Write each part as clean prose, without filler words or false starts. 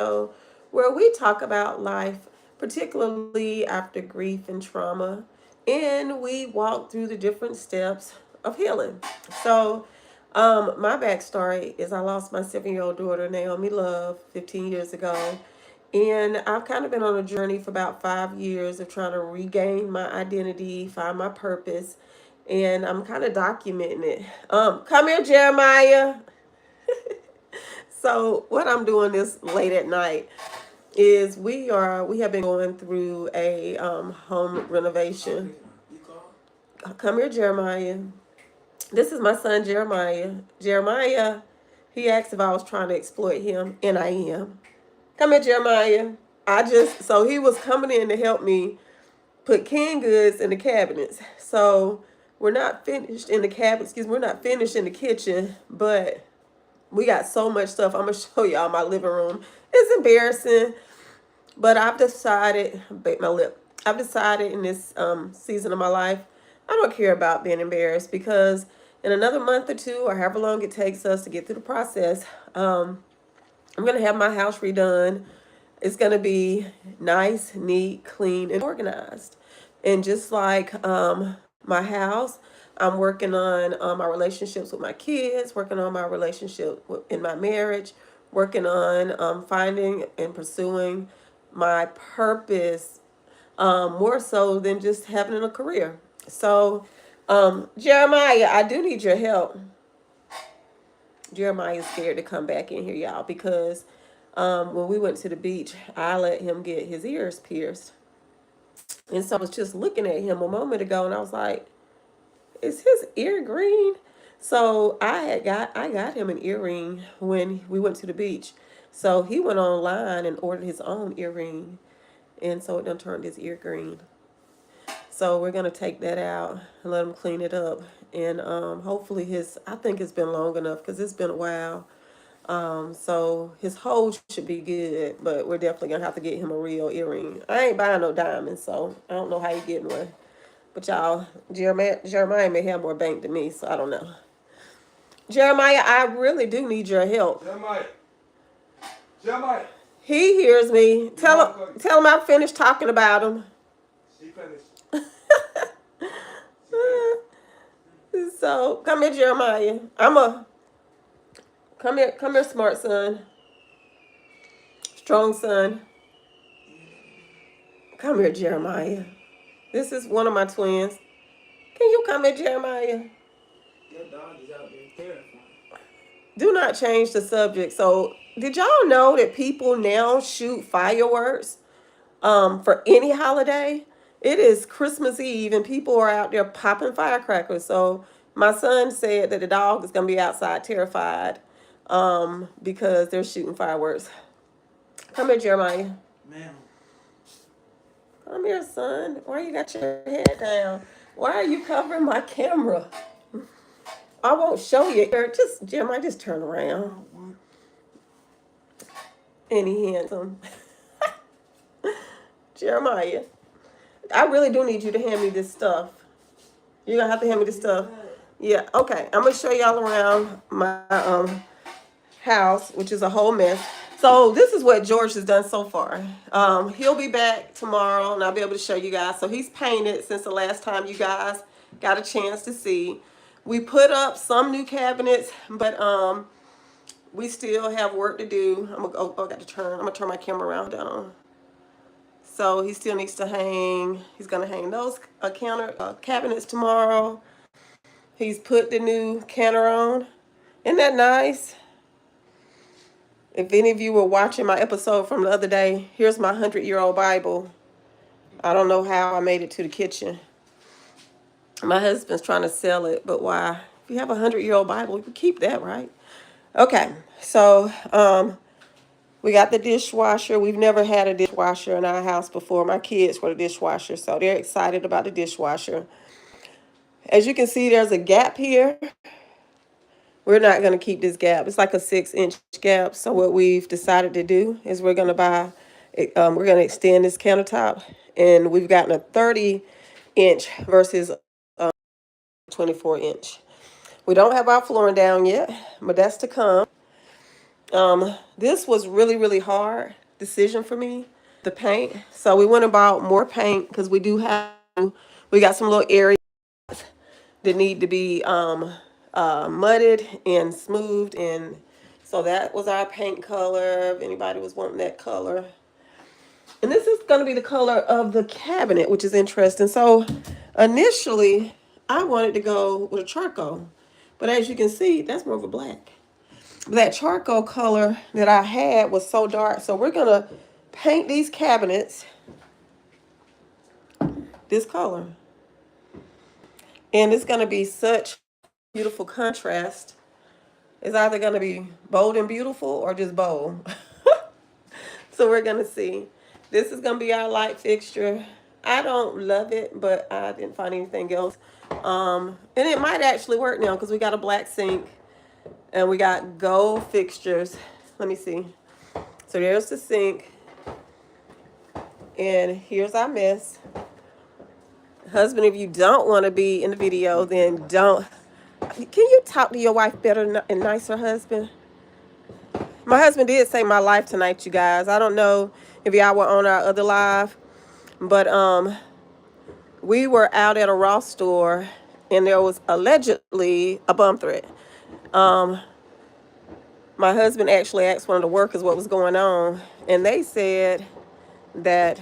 show where we talk about life, particularly after grief and trauma, and we walk through the different steps of healing. So, my backstory is I lost my 7-year-old daughter, Naomi Love, 15 years ago. And I've kind of been on a journey for about 5 years of trying to regain my identity, find my purpose, and I'm kind of documenting it. Come here, Jeremiah. So what I'm doing this late at night is we have been going through a home renovation. Come here, Jeremiah. This is my son Jeremiah. Jeremiah, he asked if I was trying to exploit him, and I am. Come here, Jeremiah. So he was coming in to help me put canned goods in the cabinets. So we're not finished in the cabinet, excuse me, we're not finished in the kitchen, but we got so much stuff. I'm gonna show y'all my living room. It's embarrassing, but I've decided, bite my lip. I've decided in this season of my life, I don't care about being embarrassed because in another month or two, or however long it takes us to get through the process, I'm gonna have my house redone. It's gonna be nice, neat, clean, and organized. And just like my house, I'm working on my relationships with my kids, working on my in my marriage, working on finding and pursuing my purpose more so than just having a career. So, Jeremiah, I do need your help. Jeremiah is scared to come back in here, y'all, because when we went to the beach, I let him get his ears pierced. And so I was just looking at him a moment ago and I was like, is his ear green? So I got him an earring when we went to the beach. So he went online and ordered his own earring. And so it done turned his ear green. So we're gonna take that out and let him clean it up. And hopefully I think it's been long enough because it's been a while. So his hole should be good, but we're definitely gonna have to get him a real earring. I ain't buying no diamonds, so I don't know how you getting one. But y'all, Jeremiah may have more bank than me, so I don't know. Jeremiah, I really do need your help. Jeremiah. He hears me. Tell him I finished talking about him. She finished. So come here, Jeremiah. Come here, smart son, strong son. Come here, Jeremiah. This is one of my twins. Can you come here, Jeremiah? Your dog is out there terrifying. Do not change the subject. So, did y'all know that people now shoot fireworks for any holiday? It is Christmas Eve and people are out there popping firecrackers. So, my son said that the dog is going to be outside terrified because they're shooting fireworks. Come here, Jeremiah. Ma'am. Come here, son. Why you got your head down? Why are you covering my camera? I won't show you. Just Jeremiah, just turn around. And he handsome. Jeremiah, I really do need you to hand me this stuff. You're gonna have to hand me this stuff. Yeah, okay. I'm gonna show y'all around my house, which is a whole mess. So this is what George has done so far. He'll be back tomorrow and I'll be able to show you guys. So he's painted since the last time you guys got a chance to see. We put up some new cabinets, but we still have work to do. I'm gonna turn my camera around down. So he still needs to hang. He's gonna hang those cabinets tomorrow. He's put the new canner on. Isn't that nice? If any of you were watching my episode from the other day, here's my 100-year-old Bible. I don't know how I made it to the kitchen. My husband's trying to sell it, but why? If you have a 100-year-old Bible, you can keep that, right? Okay, so we got the dishwasher. We've never had a dishwasher in our house before. My kids were the dishwasher, so they're excited about the dishwasher. As you can see, there's a gap here. We're not going to keep this gap. It's like a 6-inch gap. So what we've decided to do is we're going to extend this countertop, and we've gotten a 30-inch versus 24-inch. We don't have our flooring down yet, but that's to come. This was really, really hard decision for me, the paint. So we went about more paint because we got some little areas that need to be mudded and smoothed. And so that was our paint color, if anybody was wanting that color. And this is going to be the color of the cabinet, which is interesting. So initially, I wanted to go with a charcoal. But as you can see, that's more of a black. That charcoal color that I had was so dark. So we're going to paint these cabinets this color. And it's going to be such beautiful contrast. It's either going to be bold and beautiful or just bold. So we're going to see. This is going to be our light fixture. I don't love it, but I didn't find anything else. And it might actually work now because we got a black sink and we got gold fixtures. Let me see. So there's the sink. And here's our mess. Husband, if you don't want to be in the video, then don't. Can you talk to your wife better and nicer, husband? My husband did save my life tonight, you guys. I don't know if y'all were on our other live, but we were out at a Ross store and there was allegedly a bum threat. My husband actually asked one of the workers what was going on, and they said that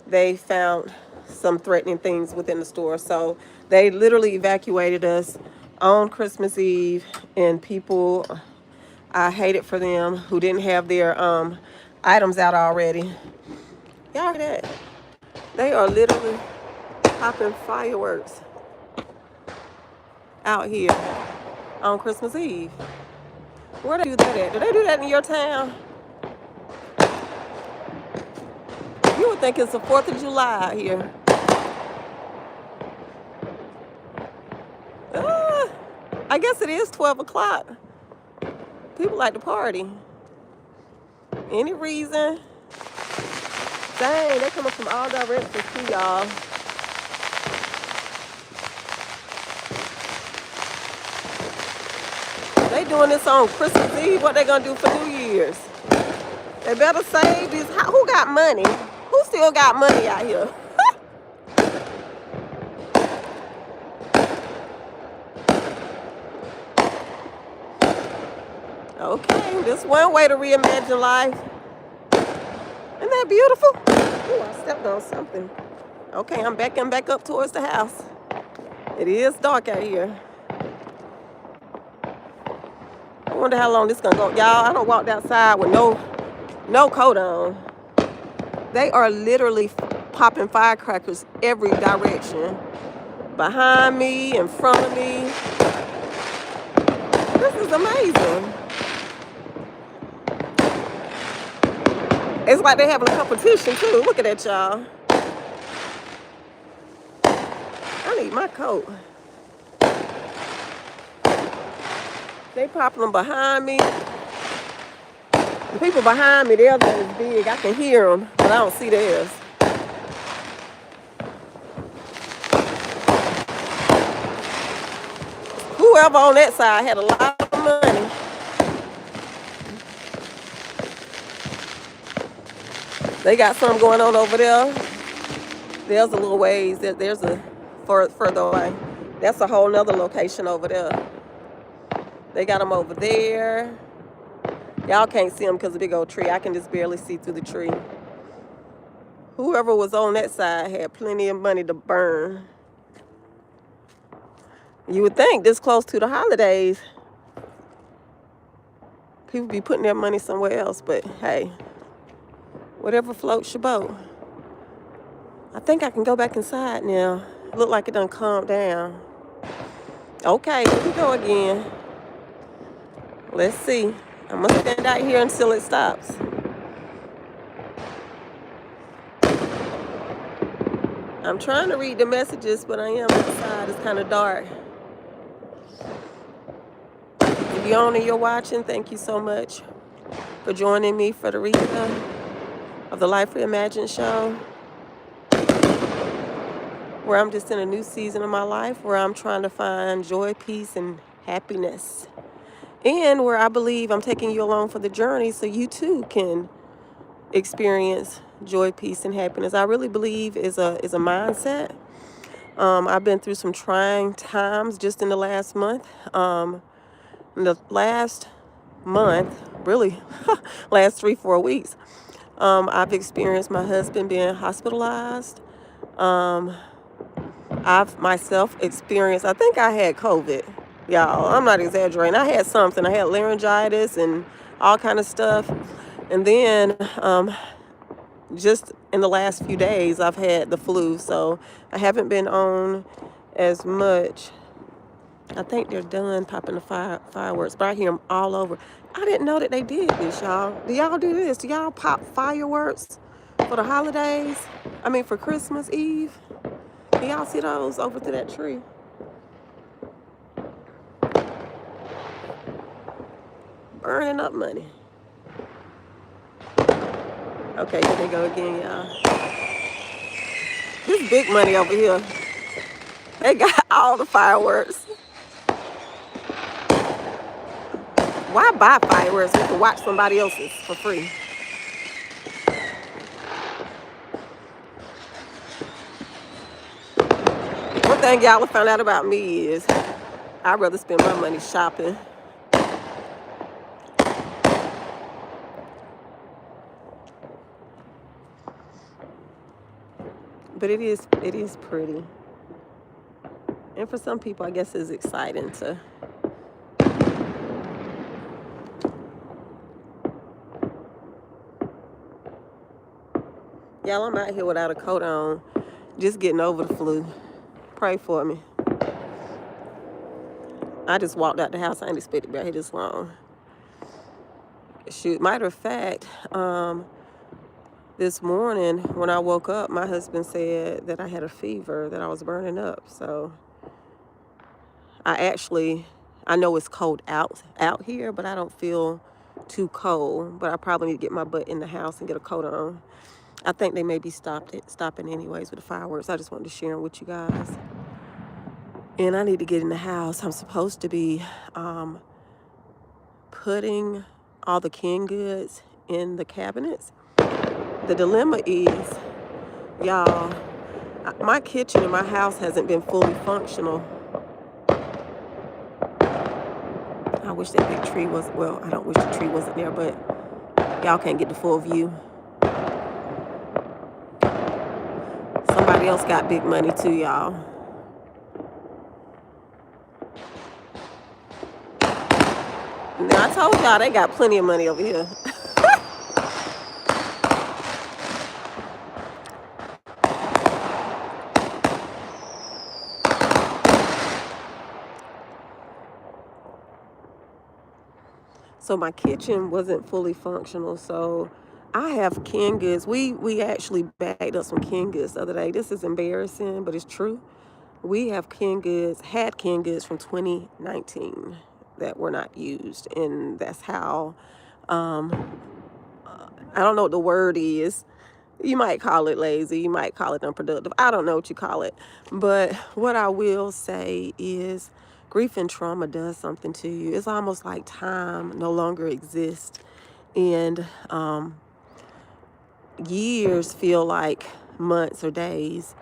they found some threatening things within the store. So they literally evacuated us on Christmas Eve, and people, I hated for them who didn't have their items out already. Y'all hear that? They are literally popping fireworks out here on Christmas Eve. Where do they do that at? Do they do that in your town? You would think it's the 4th of July out here. I guess it is 12 o'clock. People like to party. Any reason? Dang, they coming from all directions too, y'all. They doing this on Christmas Eve. What they gonna do for New Year's? They better save these. Who got money? Who still got money out here? Okay, this one way to reimagine life. Isn't that beautiful? Ooh, I stepped on something. Okay, I'm backing back up towards the house. It is dark out here. I wonder how long this gonna go. Y'all, I don't walk outside with no coat on. They are literally popping firecrackers every direction. Behind me, in front of me. This is amazing. It's like they're having a competition too. Look at that, y'all. I need my coat. They popping them behind me. The people behind me, they're not as big. I can hear them, but I don't see theirs. Whoever on that side had a lot of money. They got something going on over there. There's a little ways. There's a further away. That's a whole nother location over there. They got them over there. Y'all can't see them because of the big old tree. I can just barely see through the tree. Whoever was on that side had plenty of money to burn. You would think this close to the holidays, people be putting their money somewhere else, but hey, whatever floats your boat. I think I can go back inside now. It look like it done calmed down. Okay, here we go again. Let's see. I'm gonna stand out here until it stops. I'm trying to read the messages, but I am inside. It's kind of dark. If you're on and you're watching, thank you so much for joining me for the recap of the Life Reimagined show, where I'm just in a new season of my life, where I'm trying to find joy, peace, and happiness and where I believe I'm taking you along for the journey so you too can experience joy, peace, and happiness. I really believe is a mindset. I've been through some trying times just in the last month. In the last month, really, last 3, 4 weeks, I've experienced my husband being hospitalized. Um, I've myself experienced, I think I had COVID, y'all. I'm not exaggerating. I had something. I had laryngitis and all kind of stuff. And then just in the last few days, I've had the flu. So I haven't been on as much. I think they're done popping the fireworks, but I hear them all over. I didn't know that they did this, y'all. Do y'all do this? Do y'all pop fireworks for the holidays? I mean, for Christmas Eve? Can y'all see those over to that tree? Burning up money. Okay, here they go again, y'all. This big money over here. They got all the fireworks. Why buy fireworks? We can watch somebody else's for free. One thing y'all have found out about me is I'd rather spend my money shopping. But it is pretty. And for some people, I guess it's exciting to. Y'all, I'm out here without a coat on, just getting over the flu. Pray for me. I just walked out the house. I ain't expected to be out here this long. Shoot, matter of fact, this morning when I woke up, my husband said that I had a fever, that I was burning up. So I know it's cold out here, but I don't feel too cold. But I probably need to get my butt in the house and get a coat on. I think they may be stopping anyways with the fireworks. I just wanted to share them with you guys. And I need to get in the house. I'm supposed to be putting all the canned goods in the cabinets. The dilemma is, y'all, my kitchen in my house hasn't been fully functional. I wish that big tree was, well, I don't wish the tree wasn't there, but y'all can't get the full view. Somebody else got big money too, y'all. Now, I told y'all they got plenty of money over here. So my kitchen wasn't fully functional. So I have canned goods. We actually bagged up some canned goods the other day. This is embarrassing, but it's true. We have had canned goods from 2019 that were not used. And that's how, I don't know what the word is. You might call it lazy. You might call it unproductive. I don't know what you call it. But what I will say is grief and trauma does something to you. It's almost like time no longer exists. And years feel like months or days.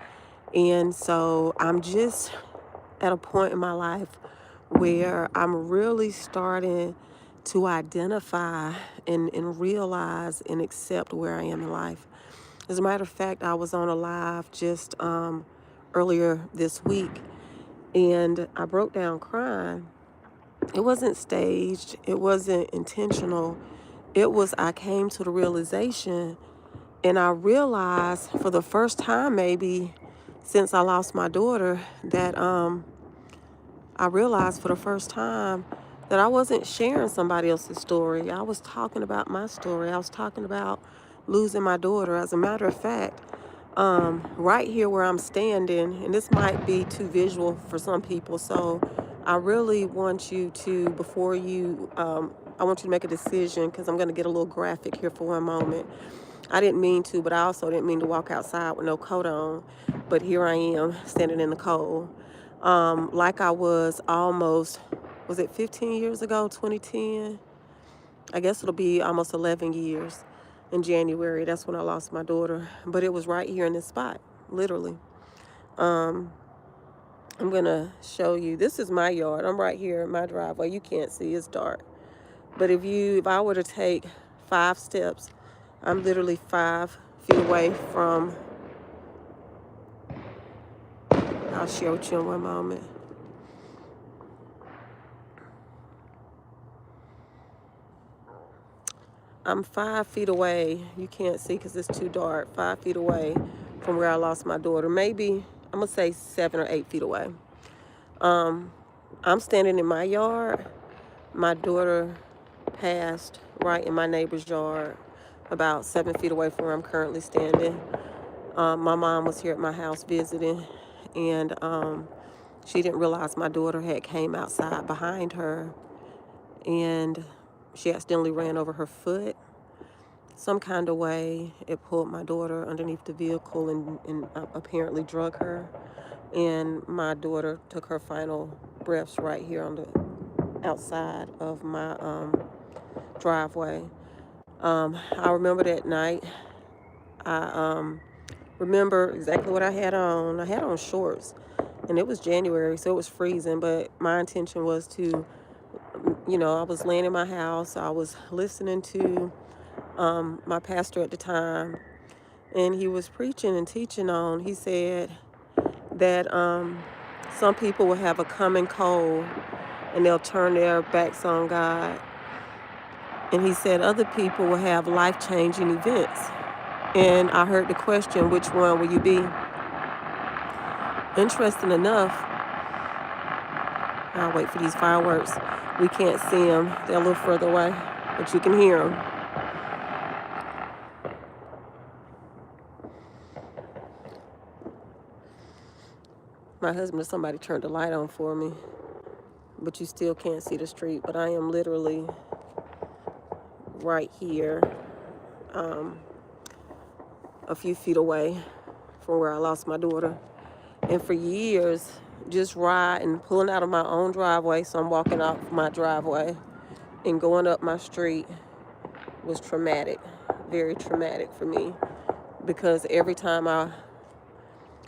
And so I'm just at a point in my life where I'm really starting to identify and realize and accept where I am in life. As a matter of fact, I was on a live just earlier this week, and I broke down crying. It wasn't staged. It wasn't intentional. I came to the realization, and I realized for the first time maybe since I lost my daughter that I realized for the first time that I wasn't sharing somebody else's story. I was talking about my story. I was talking about losing my daughter. As a matter of fact, right here where I'm standing, and this might be too visual for some people, so I really want you to, before you, I want you to make a decision because I'm going to get a little graphic here for one moment. I didn't mean to, but I also didn't mean to walk outside with no coat on, but here I am standing in the cold. Like I was was it 15 years ago, 2010? I guess it'll be almost 11 years in January. That's when I lost my daughter. But it was right here in this spot, literally. Um, I'm going to show you. This is my yard. I'm right here in my driveway. You can't see. It's dark. But if I were to take 5 steps, I'm literally 5 feet away from, I'll share with you in one moment. I'm 5 feet away. You can't see because it's too dark. 5 feet away from where I lost my daughter. Maybe, I'm going to say 7 or 8 feet away. I'm standing in my yard. My daughter passed right in my neighbor's yard, about 7 feet away from where I'm currently standing. My mom was here at my house visiting, and she didn't realize my daughter had came outside behind her, and she accidentally ran over her foot. Some kind of way, it pulled my daughter underneath the vehicle and apparently drug her. And my daughter took her final breaths right here on the outside of my driveway. I remember that night. I remember exactly what I had on. I had on shorts, and it was January, so it was freezing, but my intention was to, I was laying in my house. I was listening to my pastor at the time, and he was preaching and teaching on, he said that some people will have a common cold and they'll turn their backs on God. And he said other people will have life-changing events. And I heard the question, which one will you be? Interesting enough, I'll wait for these fireworks. We can't see them. They're a little further away, but you can hear them. My husband or somebody turned the light on for me, but you still can't see the street. But I am literally right here, a few feet away from where I lost my daughter. And for years, just riding, pulling out of my own driveway, so I'm walking off my driveway and going up my street was traumatic, very traumatic for me, because every time I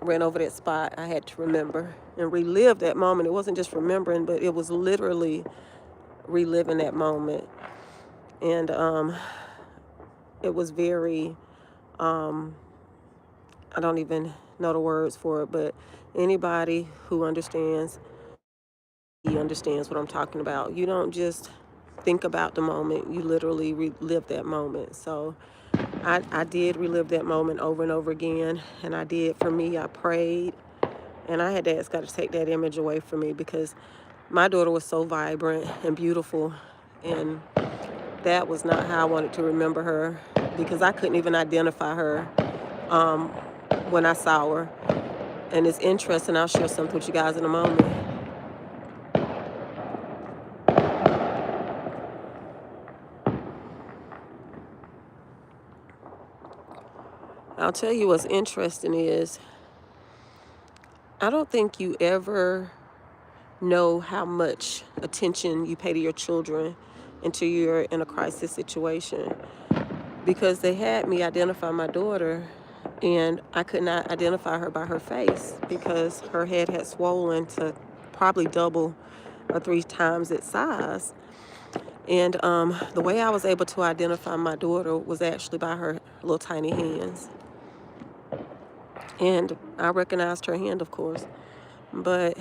ran over that spot, I had to remember and relive that moment. It wasn't just remembering, but it was literally reliving that moment. And it was very, I don't even know the words for it, but anybody who understands, he understands what I'm talking about. You don't just think about the moment, you literally relive that moment. So I did relive that moment over and over again, and I did. For me, I prayed, and I had to ask God to take that image away from me, because my daughter was so vibrant and beautiful, and that was not how I wanted to remember her, because I couldn't even identify her when I saw her. And it's interesting, I'll share something with you guys in a moment. I'll tell you what's interesting is, I don't think you ever know how much attention you pay to your children until you're in a crisis situation. Because they had me identify my daughter, and I could not identify her by her face because her head had swollen to probably double or 3 times its size. And the way I was able to identify my daughter was actually by her little tiny hands. And I recognized her hand, of course. But